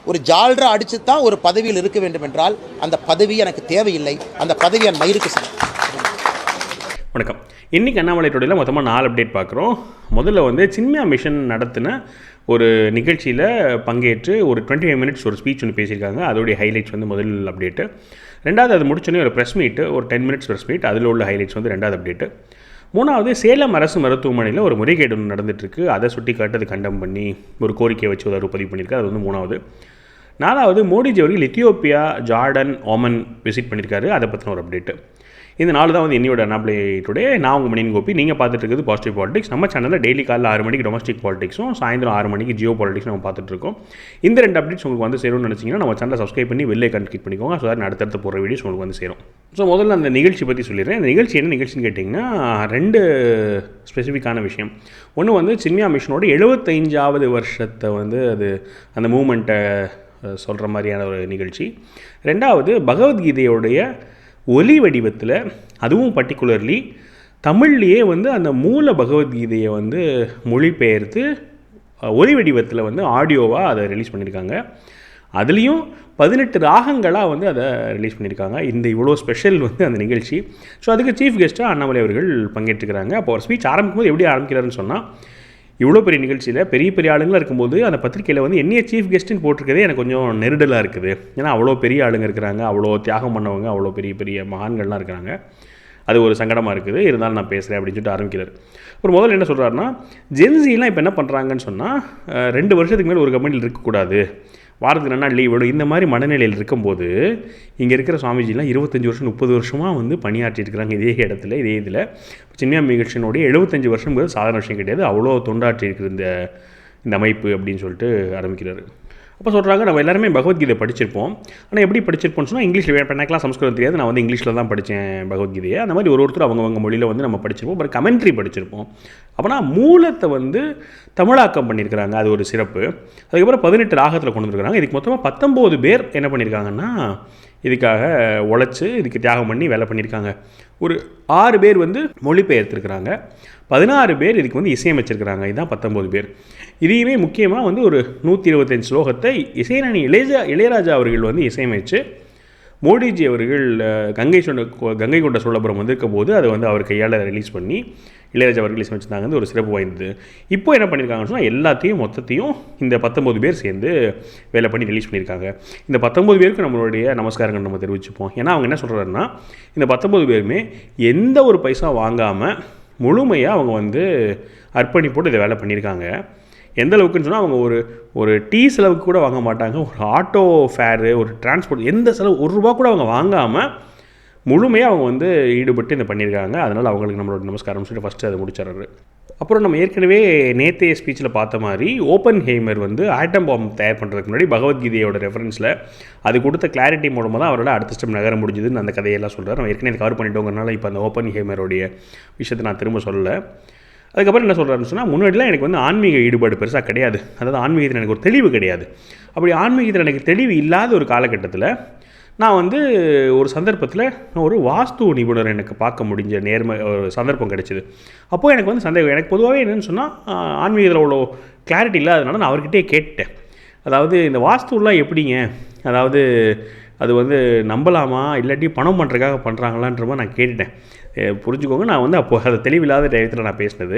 ஒரு ஜால்ரா அடித்து தான் ஒரு பதவியில் இருக்க வேண்டும் என்றால் அந்த பதவி எனக்கு தேவையில்லை. அந்த பதவி என் மயிருக்கு சமம். வணக்கம். இன்றைக்கி அண்ணாமலை டுடேயில் மொத்தமாக 4 அப்டேட் பார்க்குறோம். முதல்ல வந்து சின்மயா மிஷன் நடத்தின ஒரு நிகழ்ச்சியில் பங்கேற்று ஒரு 25 மினிட்ஸ் ஒரு ஸ்பீச் ஒன்று பேசியிருக்காங்க. அதோடைய ஹைலைட்ஸ் வந்து முதல் அப்டேட்டு. ரெண்டாவது அது முடிச்சோன்னே ஒரு ப்ரெஸ் மீட்டு, ஒரு 10 மினிட்ஸ் ப்ரெஸ் மீட், அதில் உள்ள ஹைலைட்ஸ் வந்து ரெண்டாவது அப்டேட்டு. மூணாவது சேலம் அரசு மருத்துவமனையில் ஒரு முறைகேடு ஒன்று நடந்துகிட்ருக்கு. அதை சுட்டி காட்டு அது கண்டம் பண்ணி ஒரு கோரிக்கையை வச்சு ஒரு பதிவு பண்ணியிருக்காரு. அது வந்து மூணாவது. நாலாவது மோடிஜி அவர்கள் எத்தியோப்பியா, ஜார்டன், ஓமன் விசிட் பண்ணியிருக்காரு. அதை பற்றின ஒரு அப்டேட்டு. இந்த 4 தான் வந்து என்னோட அண்ணாமலை டுடே. நான் உங்கள் மணியன் கோபி. நீங்கள் பார்த்துட்டு இருக்குது பாசிட்டிவ் பாலிடிக்ஸ். நம்ம சேனலில் டெய்லி காலையில் 6 மணிக்கு டொமஸ்டிக் பாலிடிக்ஸும் சாயந்தரம் 6 மணிக்கு ஜியோ பாலிடிக்ஸ் நம்ம பார்த்துட்ருக்கோம். இந்த 2 அப்டேட்ஸ் உங்களுக்கு வந்து சேரும்னு நினச்சிங்கன்னா நம்ம சேனலை சப்ஸ்கிரைப் பண்ணி வெளிலே கிளிக் பண்ணிக்கோங்க. ஸோ அடுத்தடுத்து போகிற வீடியோஸ் உங்களுக்கு வந்து சேரும். ஸோ முதல்ல அந்த நிகழ்ச்சி பற்றி சொல்லிடுறேன். இந்த நிகழ்ச்சி என்ன நிகழ்ச்சின்னு கேட்டிங்கன்னா 2 ஸ்பெசிஃபிக்கான விஷயம். ஒன்று வந்து சின்மயா மிஷனோட 75வது வருஷத்தை வந்து அது அந்த மூமெண்ட்டை சொல்கிற மாதிரியான ஒரு நிகழ்ச்சி. ரெண்டாவது பகவத்கீதையோடைய ஒலி வடிவத்தில், அதுவும் பர்டிகுலர்லி தமிழ்லேயே வந்து அந்த மூல பகவத்கீதையை வந்து மொழிபெயர்த்து ஒலி வடிவத்தில் வந்து ஆடியோவாக அதை ரிலீஸ் பண்ணியிருக்காங்க. அதுலேயும் 18 ராகங்களாக வந்து அதை ரிலீஸ் பண்ணியிருக்காங்க. இந்த இவ்வளோ ஸ்பெஷல் வந்து அந்த நிகழ்ச்சி. ஸோ அதுக்கு சீஃப் கெஸ்ட்டாக அண்ணாமலை அவர்கள் பங்கேற்றுக்கிறாங்க. அப்போ ஒரு ஸ்பீச் ஆரம்பிக்கும்போது எப்படி ஆரம்பிக்கிறாருன்னு சொன்னால், இவ்வளோ பெரிய நிகழ்ச்சியில் பெரிய பெரிய ஆளுங்களாக இருக்கும்போது அந்த பத்திரிக்கையில் வந்து என்னைய சீஃப் கெஸ்ட்டுன்னு போட்டிருக்கதே எனக்கு கொஞ்சம் நெருடலாக இருக்குது. ஏன்னா அவ்வளோ பெரிய ஆளுங்க இருக்கிறாங்க, அவ்வளோ தியாகம் பண்ணவங்க, அவ்வளோ பெரிய பெரிய மகான்கள்லாம் இருக்கிறாங்க. அது ஒரு சங்கடமாக இருக்குது. இருந்தாலும் நான் பேசுகிறேன் அப்படின்னு சொல்லிட்டு ஆரம்பிக்கிறார். ஒரு முதல்ல என்ன சொல்கிறாருன்னா, ஜென்சிலாம் இப்போ என்ன பண்ணுறாங்கன்னு சொன்னால், 2 வருஷத்துக்கு மேலே ஒரு கம்பெனியில் இருக்கக்கூடாது, வாரத்துக்கு 2 நாள் லீவ் விடும், இந்த மாதிரி மனநிலையில் இருக்கும்போது இங்கே இருக்கிற சுவாமிஜிலாம் 25 வருஷம் 30 வருஷமாக வந்து பணியாற்றிருக்கிறாங்க இதே இடத்துல, இதே இதில். சின்மயா மிஷனுடைய 75 வருஷங்கிறது சாதாரண விஷயம் கிடையாது. அவ்வளோ தொண்டாற்றி இருக்கிற இந்த அமைப்பு அப்படின்னு சொல்லிட்டு ஆரம்பிக்கிறாரு. அப்போ சொல்கிறாங்க, நம்ம எல்லாருமே பகவத்கீதை படிச்சிருப்போம். ஆனால் எப்படி படிச்சிருப்போம்னு சொன்னால், இங்கிலீஷில் எனக்குலாம் சம்ஸ்கிருதம் தெரியாது, நான் வந்து இங்கிலீஷில் தான் படித்தேன் பகவத்கீதையை. அந்த மாதிரி ஒருத்தர் அவங்கவங்க மொழியில் வந்து நம்ம படிச்சிருப்போம். பட் கமெண்ட்ரி படிச்சிருப்போம். அப்போனா மூலத்தை வந்து தமிழாக்கம் பண்ணியிருக்கிறாங்க. அது ஒரு சிறப்பு. அதுக்கப்புறம் 18 ராகத்தில் கொண்டு வந்துருக்காங்க. இதுக்கு மொத்தமாக 19 பேர் என்ன பண்ணியிருக்காங்கன்னா, இதுக்காக உழைச்சி இதுக்கு தியாகம் பண்ணி வேலை பண்ணியிருக்காங்க. ஒரு 6 பேர் வந்து மொழிபெயர்த்துருக்குறாங்க. 16 பேர் இதுக்கு வந்து இசையமைச்சிருக்கிறாங்க. இதுதான் 19 பேர். இதையுமே முக்கியமாக வந்து ஒரு 125 ஸ்லோகத்தை இசைஞானி இளையராஜா அவர்கள் வந்து இசையமைச்சு, மோடிஜி அவர்கள் கங்கை கொண்ட சோழபுரம் வந்திருக்கும் போது அதை வந்து அவர் கையால் ரிலீஸ் பண்ணி இளையராஜா அவர்கள் இசையமைச்சிருந்தாங்க. ஒரு சிறப்பு வாய்ந்தது. இப்போ என்ன பண்ணியிருக்காங்கன்னு சொன்னால், எல்லாத்தையும் மொத்தத்தையும் இந்த 19 பேர் சேர்ந்து வேலை பண்ணி ரிலீஸ் பண்ணியிருக்காங்க. இந்த 19 பேருக்கு நம்மளுடைய நமஸ்காரங்கள் நம்ம தெரிவிச்சுப்போம். ஏன்னா அவங்க என்ன சொல்கிறாருன்னா, இந்த 19 பேருமே எந்த ஒரு பைசா வாங்காமல் முழுமையாக அவங்க வந்து அர்ப்பணிப்போடு இதை வேலை பண்ணியிருக்காங்க. எந்த அளவுக்குன்னு சொன்னால், அவங்க ஒரு டீ செலவுக்கு கூட வாங்க மாட்டாங்க. ஒரு ஆட்டோ ஃபேரு, ஒரு டிரான்ஸ்போர்ட், எந்த செலவு ₹1 கூட அவங்க வாங்காமல் முழுமையாக அவங்க வந்து ஈடுபட்டு இதை பண்ணியிருக்காங்க. அதனால் அவங்களுக்கு நம்மளோட நமஸ்காரம் சொல்லிட்டு ஃபஸ்ட்டு அதை முடிச்சிடறாரு. அப்புறம் நம்ம ஏற்கனவே நேற்றைய ஸ்பீச்சில் பார்த்த மாதிரி ஓப்பன் ஹேமர் வந்து ஆட்டம் பாம் தயார் பண்ணுறதுக்கு முன்னாடி பகவத்கீதையோட ரெஃபரன்ஸில் அது கொடுத்த கிளாரிட்டி மூலமாக தான் அவரோட அடுத்த ஸ்டெப் நகர முடிஞ்சுதுன்னு அந்த கதையெல்லாம் சொல்கிறார். நம்ம ஏற்கனவே கவர் பண்ணிட்டோங்கிறனால இப்போ அந்த ஓப்பன் ஹேமருடைய விஷயத்தை நான் திரும்ப சொல்லலை. அதுக்கப்புறம் என்ன சொல்கிறாருன்னு சொன்னால், முன்னாடிலாம் எனக்கு வந்து ஆன்மீக ஈடுபாடு பெருசாக கிடையாது. அதாவது ஆன்மீகத்தில் எனக்கு ஒரு தெளிவு கிடையாது. அப்படி ஆன்மீகத்தில் எனக்கு தெளிவு இல்லாத ஒரு காலகட்டத்தில் நான் வந்து ஒரு சந்தர்ப்பத்தில் ஒரு வாஸ்து நிபுணர் எனக்கு பார்க்க முடிஞ்ச ஒரு சந்தர்ப்பம் கிடைச்சிது. அப்போது எனக்கு வந்து சந்தேகம். எனக்கு பொதுவாகவே என்னென்னு சொன்னால், ஆன்மீகத்தில் அவ்வளோ கிளாரிட்டி இல்லாதனால நான் அவர்கிட்டே கேட்டேன். அதாவது இந்த வாஸ்துலாம் எப்படிங்க, அதாவது அது வந்து நம்பலாமா, இல்லாட்டி பணம் பண்ணுறதுக்காக பண்ணுறாங்களான்ற மாதிரி நான் கேட்டுட்டேன். புரிஞ்சுக்கோங்க, நான் வந்து அப்போ அதை தெளிவில்லாத டயத்தில் நான் பேசினது.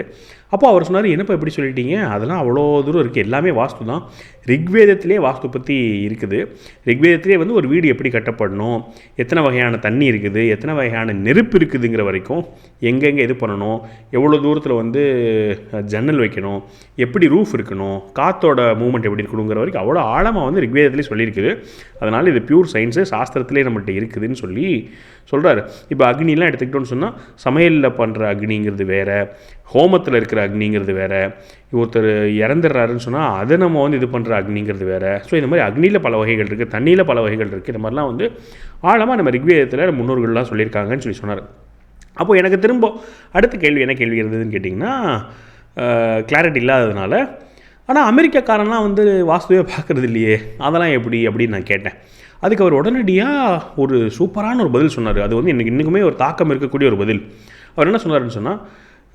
அப்போ அவர் சொன்னார், என்னப்பா எப்படி சொல்லிட்டீங்க, அதெல்லாம் அவ்வளோ தூரம் இருக்குது, எல்லாமே வாஸ்து தான். ரிக்வேதத்திலே வாஸ்து பற்றி இருக்குது. ரிக்வேதத்திலே வந்து ஒரு வீடு எப்படி கட்டப்படணும், எத்தனை வகையான தண்ணி இருக்குது, எத்தனை வகையான நெருப்பு இருக்குதுங்கிற வரைக்கும், எங்கெங்கே இது பண்ணணும், எவ்வளோ தூரத்தில் வந்து ஜன்னல் வைக்கணும், எப்படி ரூஃப் இருக்கணும், காற்றோட மூவ்மெண்ட் எப்படி இருக்கணுங்கிற வரைக்கும் அவ்வளோ ஆழமாக வந்து ரிக்வேதத்திலே சொல்லியிருக்குது. அதனால் இது பியூர் சயின்ஸு, சாஸ்திரத்திலே நம்மள்கிட்ட இருக்குதுன்னு சொல்லி சொல்கிறாரு. இப்போ அக்னிலாம் எடுத்துக்கிட்டோன்னு சொன்னால், சமையலில் பண்ணுற அக்னிங்கிறது வேறு, ஹோமத்தில் இருக்கிற அக்னிங்கிறது வேறு, ஒருத்தர் இறந்துடுறாருன்னு சொன்னால் அதை நம்ம வந்து இது பண்ணுற அக்னிங்கிறது வேறு. ஸோ இந்த மாதிரி அக்னியில் பல வகைகள் இருக்குது, தண்ணியில் பல வகைகள் இருக்குது. இந்த மாதிரிலாம் வந்து ஆழமாக நம்ம ரிக்வேதத்தில் முன்னோர்கள்லாம் சொல்லியிருக்காங்கன்னு சொல்லி சொன்னார். அப்போது எனக்கு திரும்ப அடுத்த கேள்வி என்ன கேள்வி இருந்ததுன்னு கேட்டிங்கன்னா, கிளாரிட்டி இல்லாததுனால, ஆனால் அமெரிக்காக்காரன்லாம் வந்து வாஸ்துவே பார்க்குறது இல்லையே, அதெல்லாம் எப்படி அப்படின்னு நான் கேட்டேன். அதுக்கு அவர் உடனடியாக ஒரு சூப்பரான ஒரு பதில் சொன்னார். அது வந்து எனக்கு இன்றைக்குமே ஒரு தாக்கம் இருக்கக்கூடிய ஒரு பதில். அவர் என்ன சொன்னார்னு சொன்னால்,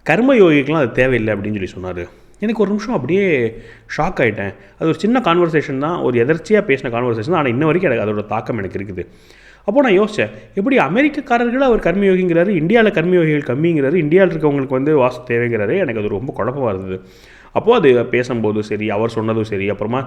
கர்ம யோகிக்கெலாம் அது தேவையில்லை அப்படின்னு சொல்லி சொன்னார். எனக்கு ஒரு நிமிஷம் அப்படியே ஷாக் ஆகிட்டேன். அது ஒரு சின்ன கான்வர்சேஷன் தான், ஒரு எதர்ச்சியாக பேசின கான்வர்சேஷன் தான். ஆனால் இன்ன வரைக்கும் எனக்கு அதோட தாக்கம் எனக்கு இருக்குது. அப்போது நான் யோசித்தேன், எப்படி அமெரிக்கக்காரர்கள் அவர் கர்மயோகிங்கிறாரு, இந்தியாவில் கர்மயோகிகள் கம்மிங்கிறாரு, இந்தியாவில் இருக்கவங்களுக்கு வந்து வாஸ்து தேவைங்கிறாரு. எனக்கு அது ரொம்ப குழப்பமாக இருந்தது. அப்போது அது பேசும்போதும் சரி, அவர் சொன்னதும் சரி, அப்புறமா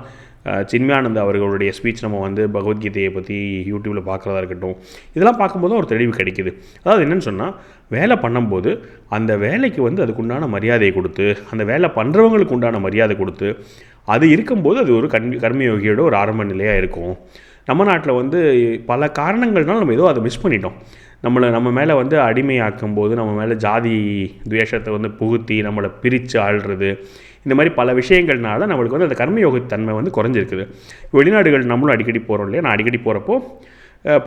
சின்மயானந்த் அவர்களுடைய ஸ்பீச் நம்ம வந்து பகவத்கீதையை பற்றி யூடியூப்பில் பார்க்குறதா இருக்கட்டும், இதெல்லாம் பார்க்கும்போது ஒரு தெளிவு கிடைக்குது. அதாவது என்னென்னு சொன்னால், வேலை பண்ணும்போது அந்த வேலைக்கு வந்து அதுக்குண்டான மரியாதையை கொடுத்து, அந்த வேலை பண்ணுறவங்களுக்கு உண்டான மரியாதை கொடுத்து, அது இருக்கும்போது அது ஒரு கர்மயோகியோட ஒரு ஆரம்ப நிலையாக இருக்கும். நம்ம நாட்டில் வந்து பல காரணங்கள்னால நம்ம ஏதோ அதை மிஸ் பண்ணிட்டோம். நம்ம மேலே வந்து அடிமையாக்கும்போது, நம்ம மேலே ஜாதி துவேஷத்தை வந்து புகுத்தி நம்மளை பிரித்து ஆள்றது, இந்த மாதிரி பல விஷயங்கள்னால நம்மளுக்கு வந்து அந்த கர்மயோகத்தன்மை வந்து குறைஞ்சிருக்குது. வெளிநாடுகள் நம்மளும் அடிக்கடி போகிறோம் இல்லையா, நான் அடிக்கடி போகிறப்போ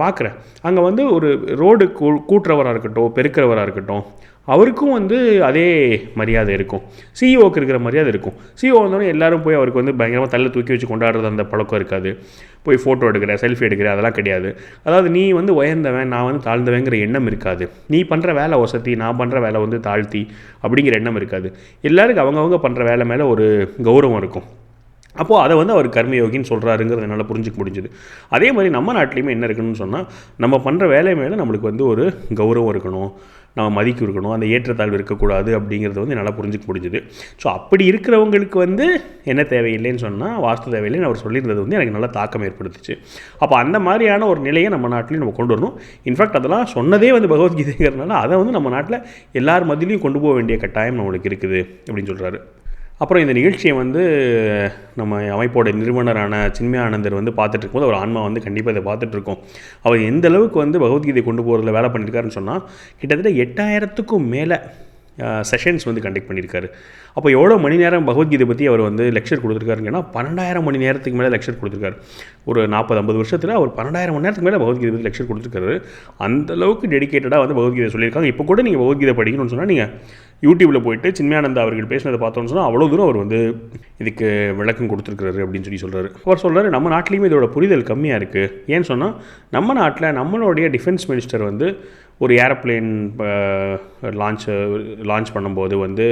பார்க்குறேன். அங்கே வந்து ஒரு ரோடு கூட்டுறவராக இருக்கட்டும், பெருக்கிறவராக இருக்கட்டும், அவருக்கும் வந்து அதே மரியாதை இருக்கும். சிஇஓக்கு இருக்கிற மரியாதை இருக்கும். சிஇஓ வந்தோடனே எல்லோரும் போய் அவருக்கு வந்து பயங்கரமாக தள்ள தூக்கி வச்சு கொண்டாடுறது அந்த பழக்கம் இருக்காது. போய் ஃபோட்டோ எடுக்கிறேன், செல்ஃபி எடுக்கிறேன், அதெல்லாம் கிடையாது. அதாவது நீ வந்து உயர்ந்தவன், நான் வந்து தாழ்ந்தவங்கிற எண்ணம் இருக்காது. நீ பண்ணுற வேலை வசதி, நான் பண்ணுற வேலை வந்து தாழ்த்தி அப்படிங்கிற எண்ணம் இருக்காது. எல்லாருக்கும் அவங்கவுங்க பண்ணுற வேலை மேலே ஒரு கௌரவம் இருக்கும். அப்போது அதை வந்து அவர் கர்மயோகின்னு சொல்கிறாருங்கிறது என்னால் புரிஞ்சிக்க முடிஞ்சுது. அதே மாதிரி நம்ம நாட்டிலையுமே என்ன இருக்குன்னு சொன்னால், நம்ம பண்ணுற வேலை மேலே நம்மளுக்கு வந்து ஒரு கௌரவம் இருக்கணும், நம்ம மதிக்கு இருக்கணும், அந்த ஏற்றத்தாழ்வு இருக்கக்கூடாது அப்படிங்கிறது வந்து என்னால் புரிஞ்சிக்க முடிஞ்சுது. ஸோ அப்படி இருக்கிறவங்களுக்கு வந்து என்ன தேவையில்லைன்னு சொன்னால், வாஸ்து தேவையில்லைன்னு அவர் சொல்லியிருந்தது வந்து எனக்கு நல்ல தாக்கம் ஏற்படுத்துச்சு. அப்போ அந்த மாதிரியான ஒரு நிலையை நம்ம நாட்டிலையும் நம்ம கொண்டு வரணும். இன்ஃபேக்ட் அதெல்லாம் சொன்னதே வந்து பகவத்கீதைங்கிறதுனால அதை வந்து நம்ம நாட்டில் எல்லார் மத்தியிலையும் கொண்டு போக வேண்டிய கட்டாயம் நம்மளுக்கு இருக்குது அப்படின்னு சொல்கிறாரு. அப்புறம் இந்த நிகழ்ச்சியை வந்து நம்ம அமைப்போட நிறுவனரான சின்மயானந்தர் வந்து பார்த்துட்டு இருக்கும்போது, அவர் ஆன்மா வந்து கண்டிப்பாக இதை பார்த்துட்ருக்கோம். அவர் எந்த அளவுக்கு வந்து பகவத்கீதை கொண்டு போகிறதுல வேலை பண்ணியிருக்காருன்னு சொன்னால், கிட்டத்தட்ட 8000க்கும் மேலே செஷன்ஸ் வந்து கண்டக்ட் பண்ணியிருக்காரு. அப்போ எவ்வளோ மணி நேரம் பகவத்கீதை பற்றி அவர் வந்து லெக்சர் கொடுத்துருக்காருங்கன்னா, 12,000 மணி நேரத்துக்கு மேலே லெக்சர் கொடுத்துருக்காரு. ஒரு 40-50 வருஷத்தில் அவர் 12,000 மணி நேரத்துக்கு மேலே பகவத்கீதை பற்றி லெக்சர் கொடுத்துருக்காரு. அந்தளவுக்கு டெடிக்கேட்டடாக வந்து பகவத்கீதை சொல்லியிருக்காங்க. இப்போ கூட நீங்கள் பகவத்கீதை படிக்கணும்னு சொன்னால், நீங்கள் யூடியூப்பில் போய்ட்டு சின்மயானந்தா அவர்கள் பேசினதை பார்த்தோன்னு சொன்னால், அவ்வளோ தூரம் அவர் வந்து இதுக்கு விளக்கம் கொடுத்துருக்காரு அப்படின்னு சொல்கிறாரு. அவர் சொல்கிறாரு, நம்ம நாட்டிலையுமே இதோட புரிதல் கம்மியாக இருக்குது. ஏன்னு சொன்னால், நம்ம நாட்டில் நம்மளுடைய டிஃபென்ஸ் மினிஸ்டர் வந்து ஒரு ஏரோப்ளேன் லான்ச் பண்ணும்போது வந்து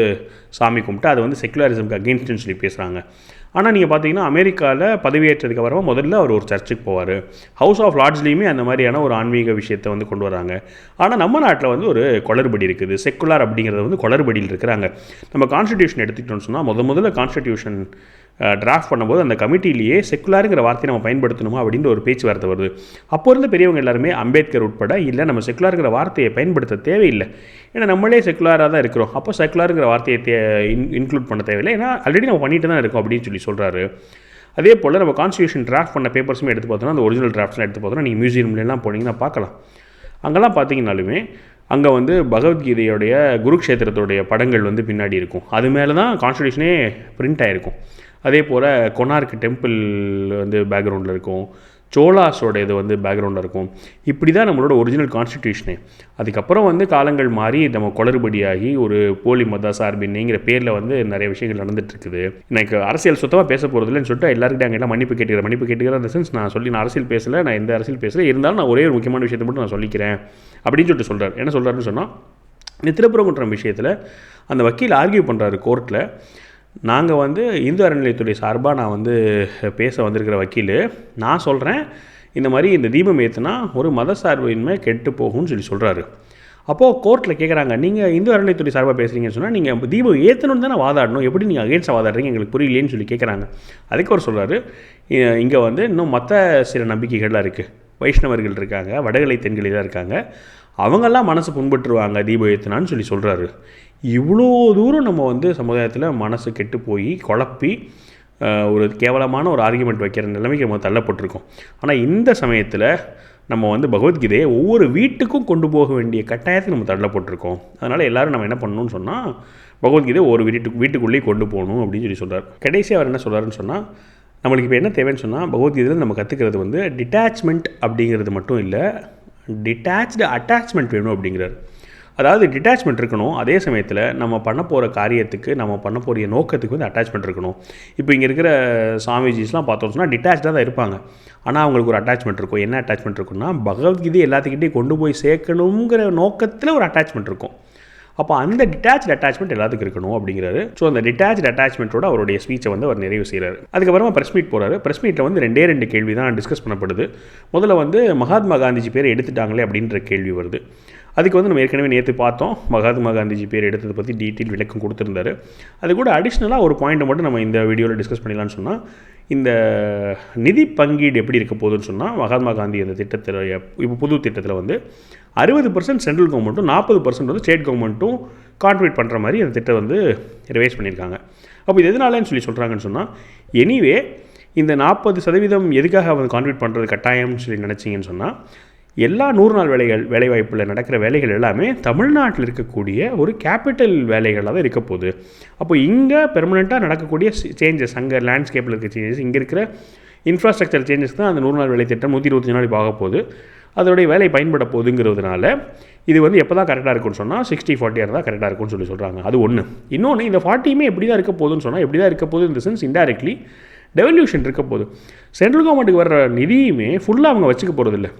சாமி கும்பிட்டு அதை வந்து செக்குலரிசம்க்கு அகெயின்ஸ்ட்னு சொல்லி பேசுகிறாங்க. ஆனால் நீங்கள் பார்த்தீங்கன்னா, அமெரிக்காவில் பதவியேற்றதுக்கு அப்புறமா முதல்ல அவர் ஒரு சர்ச்சுக்கு போவார். ஹவுஸ் ஆஃப் லார்ட்ஸ்லேயுமே அந்த மாதிரியான ஒரு ஆன்மீக விஷயத்தை வந்து கொண்டு வராங்க. ஆனால் நம்ம நாட்டில் வந்து ஒரு குளறுபடி இருக்குது. செக்குலர் அப்படிங்கிறது வந்து குளறுபடியில் இருக்கிறாங்க. நம்ம கான்ஸ்டிடியூஷன் எடுத்துக்கிட்டோம்னு சொன்னால், முதல்ல கான்ஸ்டிடியூஷன் டிராஃப்ட் பண்ணும்போது அந்த கமிட்டிலேயே செக்குலாருங்கிற வார்த்தையை நம்ம பயன்படுத்தணுமா அப்படின்ற ஒரு பேச்சுவார்த்தை வருது. அப்போ இருந்த பெரியவங்க எல்லாருமே, அம்பேத்கர் உட்பட, இல்லை நம்ம செக்குலாருங்கிற வார்த்தையை பயன்படுத்த தேவையில்லை, ஏன்னா நம்மளே செக்குலராக தான் இருக்கிறோம், அப்போ செக்குலாருங்கிற வார்த்தையை இன்க்ளூட் பண்ண தேவையில்லை, ஏன்னா ஆல்ரெடி நம்ம பண்ணிட்டு தான் இருக்கோம் அப்படின்னு சொல்லி சொல்கிறாரு. அதே போல் நம்ம கான்ஸ்டியூஷன் டிராஃப்ட் பண்ண பேப்பர்ஸுமே எடுத்து பார்த்தோன்னா, அந்த ஒரிஜினல் டிராஃப்ட்ஸ்லாம் எடுத்து பார்த்தோன்னா, நீங்கள் மியூசியம்லாம் போனீங்கன்னா பார்க்கலாம். அங்கெல்லாம் பார்த்தீங்கன்னாலுமே அங்கே வந்து பகவத்கீதையோடைய குருக்ஷேத்திரத்துடைய படங்கள் வந்து பின்னாடி இருக்கும். அது மேலே தான் கான்ஸ்டியூஷனே பிரிண்ட் ஆகிருக்கும். அதே போல் கொனார்க் டெம்பிள் வந்து பேக்ரவுண்டில் இருக்கும், சோலாஸோட இது வந்து பேக்ரவுண்டில் இருக்கும். இப்படி தான் நம்மளோட ஒரிஜினல் கான்ஸ்டிடியூஷனே. அதுக்கப்புறம் வந்து காலங்கள் மாறி நம்ம குளறுபடியாகி ஒரு போலி மத சார்பின்னைங்கிற பேரில் வந்து நிறைய விஷயங்கள் நடந்துகிட்ருக்குது. எனக்கு அரசியல் சுத்தமாக பேச போகிறதில்லன்னு சொல்லிட்டு எல்லாருக்கிட்ட அங்கே மன்னிப்பு கேட்டுக்கிறேன். அந்த சென்ஸ் நான் அரசியல் பேசலை, நான் எந்த அரசியல் பேசலை, இருந்தாலும் நான் ஒரே ஒரு முக்கியமான விஷயத்தை மட்டும் நான் சொல்லிக்கிறேன் அப்படின்னு சொல்லிட்டு சொல்கிறார். என்ன சொல்கிறாருன்னு சொன்னால், இந்த திருப்பரங்குன்றம் விஷயத்தில் அந்த வக்கீல் ஆர்கியூ பண்ணுறாரு கோர்ட்டில். நாங்கள் வந்து இந்து அறநிலையத்துறை சார்பாக நான் வந்து பேச வந்திருக்கிற வக்கீல், நான் சொல்கிறேன் இந்த மாதிரி இந்த தீபம் ஏற்றுனா ஒரு மத சார்பின்மை கெட்டு போகும்னு சொல்லி சொல்கிறாரு. அப்போது கோர்ட்டில் கேட்குறாங்க, நீங்கள் இந்து அறநிலையத்துறை சார்பாக பேசுகிறீங்கன்னு சொன்னால் நீங்கள் தீபம் ஏற்றணுன்னு தானே வாதாடணும், எப்படி நீங்கள் அகேன்ஸ்டாக வாதாடுறீங்க, எங்களுக்கு புரியலேன்னு சொல்லி கேட்குறாங்க. அதுக்கு அவர் சொல்கிறாரு, இங்கே வந்து இன்னும் மற்ற சில நம்பிக்கைகள்லாம் இருக்குது, வைஷ்ணவர்கள் இருக்காங்க, வடகலை தென்கலையாக இருக்காங்க, அவங்கெல்லாம் மனசு புண்பட்டுருவாங்க தீபம் ஏற்றுனான்னு சொல்லி சொல்கிறாரு. இவ்வளோ தூரம் நம்ம வந்து சமுதாயத்தில் மனசு கெட்டு போய் குழப்பி ஒரு கேவலமான ஒரு ஆர்கியூமெண்ட் வைக்கிற நிலைமைக்கு நம்ம தள்ளப்பட்டிருக்கோம். ஆனால் இந்த சமயத்தில் நம்ம வந்து பகவத்கீதையை ஒவ்வொரு வீட்டுக்கும் கொண்டு போக வேண்டிய கட்டாயத்தை நம்ம தள்ளப்பட்டிருக்கோம். அதனால் எல்லோரும் நம்ம என்ன பண்ணணும்னு சொன்னால், பகவத்கீதையை ஒரு வீட்டுக்குள்ளேயே கொண்டு போகணும் அப்படின்னு சொல்லி சொல்கிறார். கடைசி அவர் என்ன சொல்கிறாருன்னு சொன்னால், நம்மளுக்கு இப்போ என்ன தேவைன்னு சொன்னால், பகவத்கீதையில் நம்ம கற்றுக்கிறது வந்து டிட்டாச்மெண்ட் அப்படிங்கிறது மட்டும் இல்லை, டிட்டாச்டு அட்டாச்மெண்ட் வேணும் அப்படிங்கிறார். அதாவது டிட்டாச்மெண்ட் இருக்கணும், அதே சமயத்தில் நம்ம பண்ண போகிற காரியத்துக்கு, நம்ம பண்ண போகிற நோக்கத்துக்கு வந்து அட்டாச்மெண்ட் இருக்கணும். இப்போ இங்கே இருக்கிற சாமிஜிஸ்லாம் பார்த்தோம் சொன்னால் டிட்டாச்சாக தான் இருப்பாங்க, ஆனால் அவங்களுக்கு ஒரு அட்டாச்மெண்ட் இருக்கும். என்ன அட்டாச்மெண்ட் இருக்குன்னா, பகவத்கீதை எல்லாத்துக்கிட்டே கொண்டு போய் சேர்க்கணுங்கிற நோக்கத்தில் ஒரு அட்டாச்மெண்ட் இருக்கும். அப்போ அந்த டிட்டாச் அட்டாச்மெண்ட் எல்லாத்துக்கும் இருக்கணும் அப்படிங்கிறாரு. ஸோ அந்த டிட்டாச் அட்டாச்மெண்ட்டோட அவருடைய ஸ்பீச்சை வந்து அவர் நிறைவு செய்கிறார். அதுக்கப்புறமா ப்ரெஸ் மீட் போகிறாரு. ப்ரெஸ் மீட்டில் வந்து 2 கேள்வி தான் டிஸ்கஸ் பண்ணப்படுது. முதல்ல வந்து மகாத்மா காந்திஜி பேர் எடுத்துட்டாங்களே அப்படின்ற கேள்வி வருது. அதுக்கு வந்து நம்ம ஏற்கனவே நேற்று பார்த்தோம், மகாத்மா காந்திஜி பேர் எடுத்ததை பற்றி டீட்டெயில் விளக்கம் கொடுத்துருந்தாரு. அது கூட அடிஷ்னலாக ஒரு பாயிண்ட்டை மட்டும் நம்ம இந்த வீடியோவில் டிஸ்கஸ் பண்ணிடலான்னு சொன்னால், இந்த நிதி பங்கீடு எப்படி இருக்க போகுதுன்னு சொன்னால், மகாத்மா காந்தி அந்த திட்டத்தில் இப்போ புது திட்டத்தில் வந்து 60% சென்ட்ரல் கவர்மெண்ட்டும் 40% வந்து ஸ்டேட் கவர்மெண்ட்டும் கான்ட்ரிபியூட் பண்ணுற மாதிரி அந்த திட்டம் வந்து ரிவைஸ் பண்ணியிருக்காங்க. அப்போ இது எதனாலன்னு சொல்கிறாங்கன்னு சொன்னால், எனிவே இந்த 40% எதுக்காக அவங்க கான்ட்ரிபியூட் பண்ணுறது கட்டாயம்னு சொல்லி நினச்சிங்கன்னு சொன்னால், எல்லா 100 நாள் வேலைவாய்ப்பில் நடக்கிற வேலைகள் எல்லாமே தமிழ்நாட்டில் இருக்கக்கூடிய ஒரு கேபிட்டல் வேலைகளாக தான் இருக்க போகுது. அப்போ இங்கே பெர்மனெண்ட்டாக நடக்கக்கூடிய சேஞ்சஸ், அங்கே லேண்ட்ஸ்கேப்பில் இருக்க சேஞ்சஸ், இங்கே இருக்கிற இன்ஃப்ராஸ்ட்ரக்சர் சேஞ்சஸ் தான் அந்த 100 நாள் வேலை திட்டம் 125 நாள் இப்போ ஆக போகுது. அதோடைய வேலை பயன்பட போகுதுங்கிறதுனால இது வந்து எப்போ தான் கரெக்டாக இருக்குன்னு சொன்னால் 60-40 இருந்தால் கரெக்டாக இருக்கும்னு சொல்கிறாங்க. அது ஒன்று. இன்னொன்று, இந்த 40யுமே எப்படி தான் இருக்க போகுதுன்னு சொன்னால், எப்படி தான் இருக்க போகுது இந்த சென்ஸ் இன்டைரக்ட்லி டெவல்யூஷன் இருக்க போகுது. சென்ட்ரல் கவர்மெண்ட்டுக்கு வர்ற நிதியுமே ஃபுல்லாக அவங்க வச்சுக்க போகிறதில்ல.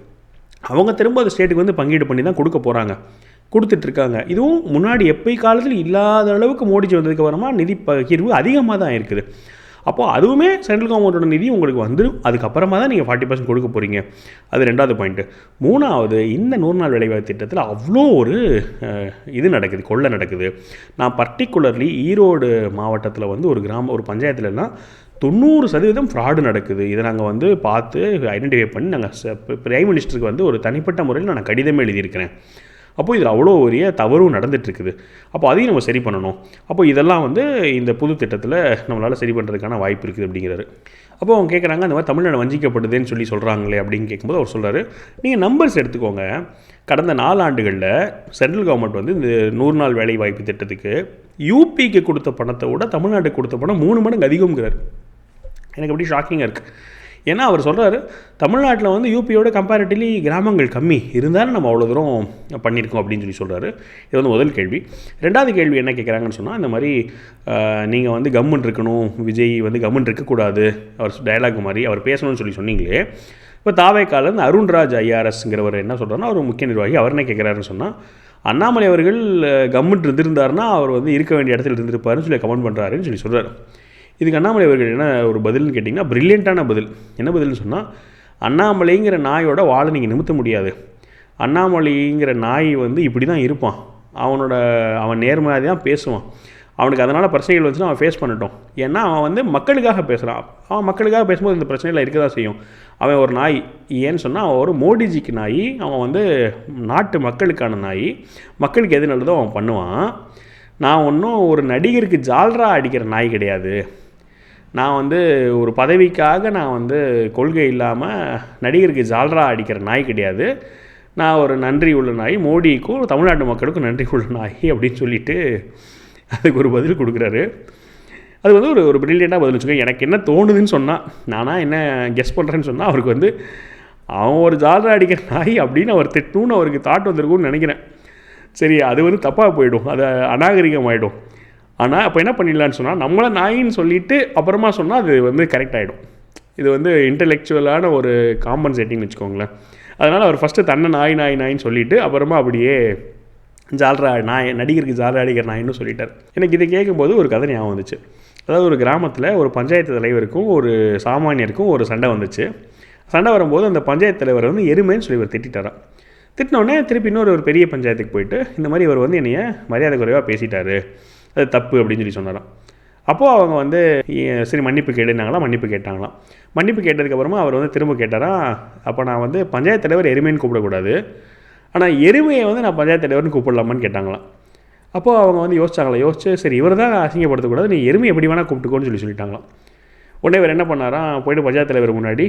அவங்க திரும்ப அது ஸ்டேட்டுக்கு வந்து பங்கீடு பண்ணி தான் கொடுக்க போகிறாங்க, கொடுத்துட்ருக்காங்க. இதுவும் முன்னாடி எப்போ காலத்தில் இல்லாத அளவுக்கு மோடிஜி வந்ததுக்கு அப்புறமா நிதி பகிர்வு அதிகமாக தான் இருக்குது. அப்போது அதுவுமே சென்ட்ரல் கவர்மெண்ட்டோட நிதி உங்களுக்கு வந்துடும். அதுக்கப்புறமா தான் நீங்கள் 40% கொடுக்க போகிறீங்க. அது 2வது பாயிண்ட்டு. 3வது, இந்த 100 நாள் வேலைவாய்ப்பு திட்டத்தில் அவ்வளோ ஒரு இது நடக்குது, கொள்ளை நடக்குது. நான் பர்டிகுலர்லி ஈரோடு மாவட்டத்தில் வந்து ஒரு பஞ்சாயத்துலலாம் 90% ஃப்ராடு நடக்குது. இதை நாங்கள் வந்து பார்த்து ஐடென்டிஃபை பண்ணி நாங்கள் பிரைம் மினிஸ்டருக்கு வந்து ஒரு தனிப்பட்ட முறையில் நான் கடிதமே எழுதியிருக்கிறேன். அப்போது இதில் அவ்வளோ பெரிய தவறும் நடந்துகிட்ருக்குது. அப்போ அதையும் நம்ம சரி பண்ணணும். அப்போ இதெல்லாம் வந்து இந்த புது திட்டத்தில் நம்மளால் சரி பண்ணுறதுக்கான வாய்ப்பு இருக்குது அப்படிங்கிறாரு. அப்போ அவங்க கேட்குறாங்க, அந்த மாதிரி தமிழ்நாடு வஞ்சிக்கப்படுதுன்னு சொல்கிறாங்களே அப்படின்னு கேட்கும்போது அவர் சொல்கிறாரு, நீங்கள் நம்பர்ஸ் எடுத்துக்கோங்க. கடந்த 4 ஆண்டுகளில் சென்ட்ரல் கவர்மெண்ட் வந்து இந்த 100 நாள் வேலை வாய்ப்பு திட்டத்துக்கு யூபிக்கு கொடுத்த பணத்தை விட தமிழ்நாட்டுக்கு கொடுத்த பணம் 3 மடங்கு அதிகம்ங்கிறார். எனக்கு அப்படி ஷாக்கிங்காக இருக்குது. ஏன்னா அவர் சொல்கிறாரு, தமிழ்நாட்டில் வந்து யூபியோட கம்பேரிட்டிவ்லி கிராமங்கள் கம்மி இருந்தாலும் நம்ம அவ்வளோ தூரம் பண்ணியிருக்கோம் அப்படின்னு சொல்கிறாரு. இது வந்து முதல் கேள்வி. 2வது கேள்வி என்ன கேட்குறாங்கன்னு சொன்னால், இந்த மாதிரி நீங்கள் வந்து கவர்மெண்ட் இருக்கணும், விஜய் வந்து கவர்மெண்ட் இருக்கக்கூடாது, அவர் டயலாக் மாதிரி அவர் பேசணும்னு சொன்னீங்களே. இப்போ தாவேக்காலேருந்து அருண்ராஜ் ஐஆர்எஸ்ங்கிறவர் என்ன சொல்கிறாருன்னா, அவர் முக்கிய நிர்வாகி, அவர் என்ன கேட்குறாருன்னு சொன்னால், அண்ணாமலை அவர்கள் கவர்மெண்ட் இருந்திருந்தாருன்னா அவர் வந்து இருக்க வேண்டிய இடத்துல இருந்திருப்பாருன்னு சொல்லி கமெண்ட் பண்ணுறாருன்னு சொல்கிறார். இதுக்கு அண்ணாமலை அவர்கள் என்ன ஒரு பதில்னு கேட்டிங்கன்னா, ப்ரில்லியண்ட்டான பதில். என்ன பதில்னு சொன்னால், அண்ணாமலைங்கிற நாயோட வாழை நீங்கள் நிமித்த முடியாது. அண்ணாமலைங்கிற நாய் வந்து இப்படி தான் இருப்பான், அவன் நேர்மையாக தான் பேசுவான், அவனுக்கு அதனால் பிரச்சனைகள் வந்துச்சுன்னா அவன் ஃபேஸ் பண்ணட்டும். ஏன்னா அவன் வந்து மக்களுக்காக பேசுகிறான். அவன் மக்களுக்காக பேசும்போது இந்த பிரச்சனைகள் இருக்க தான் செய்யும். அவன் ஒரு நாய். ஏன்னு சொன்னால் அவன் ஒரு மோடிஜிக்கு நாய், அவன் வந்து நாட்டு மக்களுக்கான நாய், மக்களுக்கு எது நல்லதோ அவன் பண்ணுவான். நான் ஒன்றும் ஒரு நடிகருக்கு ஜால்ரா அடிக்கிற நாய் கிடையாது. நான் வந்து ஒரு பதவிக்காக நான் வந்து கொள்கை இல்லாமல் நடிகருக்கு ஜால்ரா அடிக்கிற நாய் கிடையாது. நான் ஒரு நன்றி உள்ள நாய், மோடிக்கும் தமிழ்நாட்டு மக்களுக்கும் நன்றி உள்ள நாய் அப்படின்னு சொல்லிட்டு அதுக்கு ஒரு பதில் கொடுக்குறாரு. அது வந்து ஒரு ப்ரில்லியண்ட்டாக பதில் வச்சுக்கோங்க. எனக்கு என்ன தோணுதுன்னு சொன்னால், நானாக என்ன கெஸ் பண்ணுறேன்னு சொன்னால், அவருக்கு வந்து அவன் ஒரு ஜால்ரா அடிக்கிற நாய் அப்படின்னு அவர் திட்டணும்னு அவருக்கு தாட் வந்திருக்கும்னு நினைக்கிறேன். சரி, அது வந்து தப்பாக போயிடும், அது அநாகரிகம் ஆகிடும். ஆனால் அப்போ என்ன பண்ணிடலான்னு சொன்னால், நம்மளை நாயின்னு சொல்லிவிட்டு அப்புறமா சொன்னால் அது வந்து கரெக்ட் ஆகிடும். இது வந்து இன்டெலெக்சுவலான ஒரு காம்பன்சேட்டிங்னு வச்சுக்கோங்களேன். அதனால் அவர் ஃபஸ்ட்டு தன்னை நாயின்னு சொல்லிவிட்டு அப்புறமா அப்படியே ஜால்ரா நாய், நடிகருக்கு ஜால்ரா அடிக்கிற நாயின்னு சொல்லிட்டார். எனக்கு இதை கேட்கும்போது ஒரு கதை ஞாபகம் வந்துச்சு. அதாவது ஒரு கிராமத்தில் ஒரு பஞ்சாயத்து தலைவருக்கும் ஒரு சாமானியருக்கும் ஒரு சண்டை வந்துச்சு. சண்டை வரும்போது அந்த பஞ்சாயத்து தலைவர் வந்து எருமைன்னு சொல்லி இவர் திட்டாராம். திட்டினோடனே திருப்பி ஒரு பெரிய பஞ்சாயத்துக்கு போயிட்டு, இந்த மாதிரி இவர் வந்து என்னைய மரியாதை குறைவாக பேசிட்டாரு, அது தப்பு அப்படின்னு சொன்னாராம். அப்போது அவங்க வந்து சரி மன்னிப்பு கேட்டுனாங்களா, மன்னிப்பு கேட்டாங்களாம். மன்னிப்பு கேட்டதுக்கப்புறமா அவர் வந்து திரும்ப கேட்டாராம், அப்போ நான் வந்து பஞ்சாயத்து தலைவர் எருமைன்னு கூப்பிடக்கூடாது, ஆனால் எருமையை வந்து நான் பஞ்சாயத்து தலைவர்னு கூப்பிடலாமான்னு கேட்டாங்களாம். அப்போது அவங்க வந்து யோசிச்சு சரி இவர் தான் அசிங்கப்படுத்தக்கூடாது, நீ எருமை எப்படி வேணால் கூப்பிட்டுக்கோன்னு சொல்லிட்டாங்களாம். உடனே இவர் என்ன பண்ணாராம், போய்ட்டு பஞ்சாயத்து தலைவர் முன்னாடி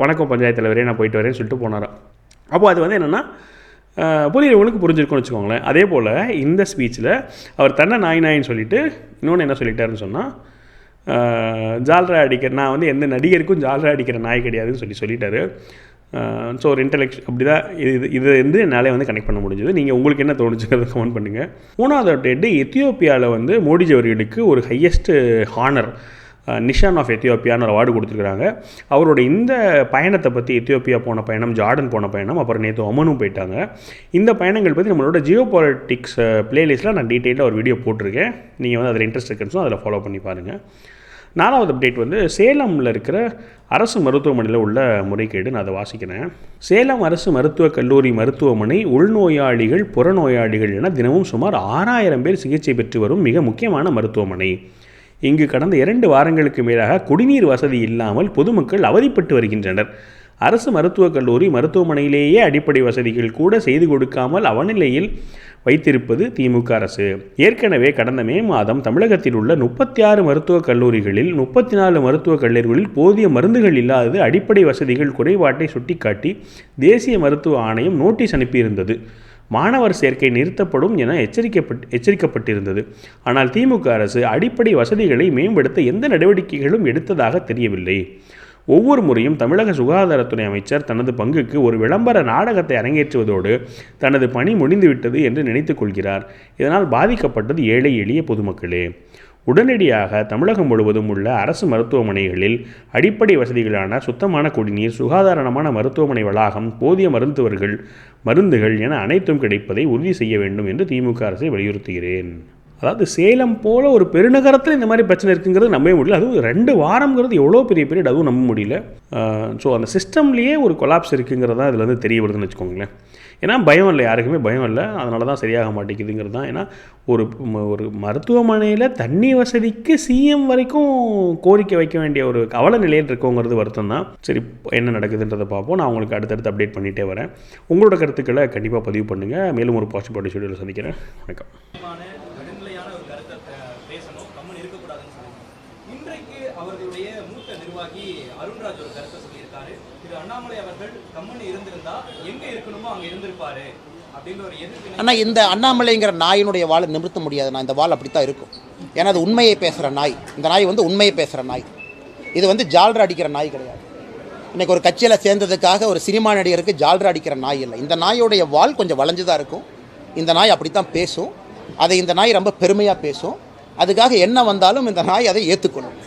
வணக்கம் பஞ்சாயத்து தலைவரே நான் போயிட்டு வரேன்னு சொல்லிட்டு போனாராம். அப்போது அது வந்து என்னென்னா புரியுறவங்களுக்கு புரிஞ்சிருக்கும்னு வச்சுக்கோங்களேன். அதே போல் இந்த ஸ்பீச்சில் அவர் தன்னை நாயின்னு சொல்லிவிட்டு இன்னொன்று என்ன சொல்லிட்டாருன்னு சொன்னால், ஜால்ரா அடிக்கிற நான் வந்து எந்த நடிகருக்கும் ஜால்ரா அடிக்கிற நாய் கிடையாதுன்னு சொல்லிட்டாரு. ஸோ ஒரு இன்டெலெக்ட் அப்படி தான் இது வந்து என்னாலே வந்து கனெக்ட் பண்ண முடிஞ்சது. நீங்கள் உங்களுக்கு என்ன தோணுச்சுங்கிறத கமெண்ட் பண்ணுங்கள். 3வது அப்டேட்டு, எத்தியோப்பியாவில் வந்து மோடிஜி அவர்களுக்கு ஒரு ஹையஸ்ட்டு ஹானர் நிஷான் ஆஃப் எத்தியோப்பியான்னு ஒரு அவார்டு கொடுத்துருக்காங்க. அவரோட இந்த பயணத்தை பற்றி, எத்தியோப்பியா போன பயணம், ஜார்டன் போன பயணம், அப்புறம் நேற்று ஒமனும் போயிட்டாங்க. இந்த பயணங்கள் பற்றி நம்மளோட ஜியோ பாலிட்டிக்ஸ் பிளேலிஸ்ட்டில் நான் டீட்டெயிலாக ஒரு வீடியோ போட்டிருக்கேன். நீங்கள் வந்து அதில் இன்ட்ரெஸ்ட் இருக்குன்னு அதில் ஃபாலோ பண்ணி பாருங்கள். 4வது அப்டேட் வந்து சேலமில் இருக்கிற அரசு மருத்துவமனையில் உள்ள முறைகேடு. நான் அதை வாசிக்கிறேன். சேலம் அரசு மருத்துவக் கல்லூரி மருத்துவமனை உள்நோயாளிகள், புறநோயாளிகள் என தினமும் சுமார் 6000 பேர் சிகிச்சை பெற்று வரும் மிக முக்கியமான மருத்துவமனை. இங்கு கடந்த 2 வாரங்களுக்கு மேலாக குடிநீர் வசதி இல்லாமல் பொதுமக்கள் அவதிப்பட்டு வருகின்றனர். அரசு மருத்துவக் கல்லூரி மருத்துவமனையிலேயே அடிப்படை வசதிகள் கூட செய்து கொடுக்காமல் அவநிலையில் வைத்திருப்பது திமுக அரசு. ஏற்கனவே கடந்த மே மாதம் தமிழகத்தில் உள்ள 36 மருத்துவக் கல்லூரிகளில் 34 மருத்துவக் கல்லூரிகளில் போதிய மருந்துகள் இல்லாதது அடிப்படை வசதிகள் குறைபாட்டை சுட்டிக்காட்டி தேசிய மருத்துவ ஆணையம் நோட்டீஸ் அனுப்பியிருந்தது. மாணவர் சேர்க்கை நிறுத்தப்படும் என எச்சரிக்கப்பட்டிருந்தது. ஆனால் திமுக அரசு அடிப்படை வசதிகளை மேம்படுத்த எந்த நடவடிக்கைகளும் எடுத்ததாக தெரியவில்லை. ஒவ்வொரு முறையும் தமிழக சுகாதாரத்துறை அமைச்சர் தனது பங்குக்கு ஒரு விளம்பர நாடகத்தை அரங்கேற்றுவதோடு தனது பணி முடிந்துவிட்டது என்று நினைத்துக் கொள்கிறார். இதனால் பாதிக்கப்பட்டது ஏழை எளிய பொதுமக்களே. உடனடியாக தமிழகம் முழுவதும் உள்ள அரசு மருத்துவமனைகளில் அடிப்படை வசதிகளான சுத்தமான குடிநீர், சுகாதாரமான மருத்துவமனை வளாகம், போதிய மருந்துகள் என அனைத்தும் கிடைப்பதை உறுதி செய்ய வேண்டும் என்று திமுக அரசை வலியுறுத்துகிறேன். அதாவது சேலம் போல் ஒரு பெருநகரத்தில் இந்த மாதிரி பிரச்சனை இருக்குங்கிறது நம்பவே முடியல. அதுவும் 2 வாரங்கிறது எவ்வளோ பெரிய பீரியட், அதுவும் நம்ப முடியல. ஸோ அந்த சிஸ்டம்லேயே ஒரு கொலாப்ஸ் இருக்குங்கிறது தான் இதில் வந்து தெரிய வருதுன்னு வச்சுக்கோங்களேன். ஏன்னா பயம் இல்லை, யாருக்குமே பயம் இல்லை. அதனால தான் சரியாக மாட்டேங்குதுங்கிறது தான். ஏன்னா ஒரு மருத்துவமனையில் தண்ணி வசதிக்கு சிஎம் வரைக்கும் கோரிக்கை வைக்க வேண்டிய ஒரு அவல நிலையில் இருக்கோங்கிறது வருத்தம் தான். சரி, என்ன நடக்குதுன்றதை பார்ப்போம். நான் உங்களுக்கு அடுத்தடுத்து அப்டேட் பண்ணிகிட்டே வரேன். உங்களோட கருத்துக்களை கண்டிப்பாக பதிவு பண்ணுங்கள். மேலும் ஒரு பாசிட்டிவ் ஷெடியூலில் சந்திக்கிறேன். வணக்கம். இன்றைக்கு அவர்களுடைய மூத்த நிர்வாகி அருண்ராஜ் ஒரு கருத்தை சொல்லியிருக்காரு. திரு அண்ணாமலை அவர்கள் கம்மன் இருந்திருந்தா எங்க இருக்கணுமோ அங்க இருந்திருப்பாரு அப்படின்னு ஒரு எதிர்ப்பு. ஆனால் இந்த அண்ணாமலைங்கிற நாயினுடைய வாழை நிறுத்த முடியாது. நான் இந்த வாள் அப்படித்தான் இருக்கும். ஏன்னா அது உண்மையை பேசுகிற நாய். இந்த நாய் வந்து உண்மையை பேசுகிற நாய். இது வந்து ஜால்ரா அடிக்கிற நாய் கிடையாது. இன்றைக்கி ஒரு கட்சியில் சேர்ந்ததுக்காக ஒரு சினிமா நடிகருக்கு ஜால்ரா அடிக்கிற நாய் இல்லை. இந்த நாயோடைய வாள் கொஞ்சம் வளைஞ்சுதான் இருக்கும். இந்த நாய் அப்படித்தான் பேசும். அதை இந்த நாய் ரொம்ப பெருமையாக பேசும். அதுக்காக என்ன வந்தாலும் இந்த நாய் அதை ஏற்றுக்கணும்.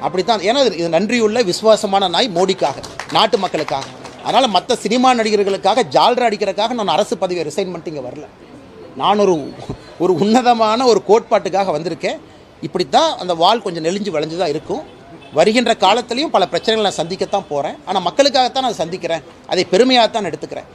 அப்படித்தான். ஏன்னா இது நன்றியுள்ள விசுவாசமான நாய் மோடிக்காக, நாட்டு மக்களுக்காக. அதனால் மற்ற சினிமா நடிகர்களுக்காக ஜால்ரா அடிக்கிறதுக்காக நான் அரசு பதவியை ரிசைன் பண்ணிட்டு இங்கே வரல. நான் ஒரு உன்னதமான ஒரு கோட்பாட்டுக்காக வந்திருக்கேன். இப்படித்தான் அந்த வால் கொஞ்சம் நெளிஞ்சு வளைஞ்சு தான் இருக்கும். வருகின்ற காலத்திலையும் பல பிரச்சனைகளை நான் சந்திக்கத்தான் போகிறேன். ஆனால் மக்களுக்காகத்தான் நான் சந்திக்கிறேன். அதை பெருமையாகத்தான் எடுத்துக்கிறேன்.